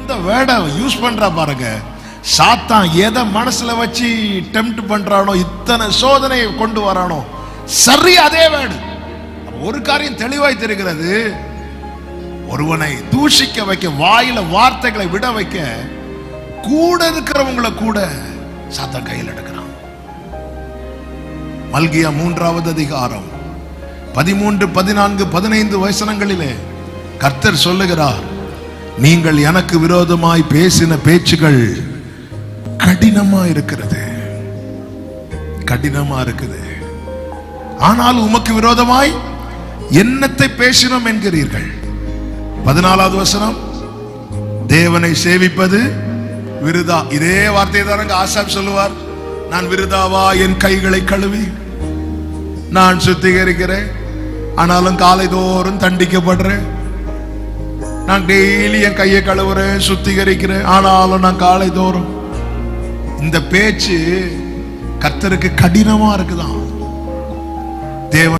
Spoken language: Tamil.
இந்த வேர்டை யூஸ் பண்றா பாருங்க. சாத்தான் எதை மனசுல வச்சு டெம்ப்ட் பண்றானோ, இத்தனை சோதனையை கொண்டு வரானோ, சரி அதே வேர்டு. ஒரு காரியம் தெளிவாய் தெரிகிறது, ஒருவனை தூஷிக்க வைக்க, வாயில வார்த்தைகளை விட வைக்க, கூட இருக்கிறவங்களை கூட சாத்தான் கையில் எடுக்கிறான். மல்கியா 3வது அதிகாரம் 13, 14, 15 வசனங்களிலே கர்த்தர் சொல்லுகிறார், நீங்கள் எனக்கு விரோதமாய் பேசின பேச்சுகள் கடினமா இருக்கிறது, கடினமா இருக்குது. ஆனால் உமக்கு விரோதமாய் என்னத்தை பேசினோம் என்கிறீர்கள். 14வது வசனம், தேவனை சேவிப்பது விருதா. இதே வார்த்தையை தானங்க ஆசாப் சொல்லுவார், நான் விருதாவா என் கைகளை கழுவி நான் சுத்திகரிக்கிறேன், ஆனாலும் காலை தோறும் தண்டிக்கப்படுறேன். நான் டெய்லி என் கையை கழுவுறேன், சுத்திகரிக்கிறேன், ஆனாலும் நான் காலை தோறும். இந்த பேச்சு கர்த்தருக்கு கடினமா இருக்குதான். தேவன்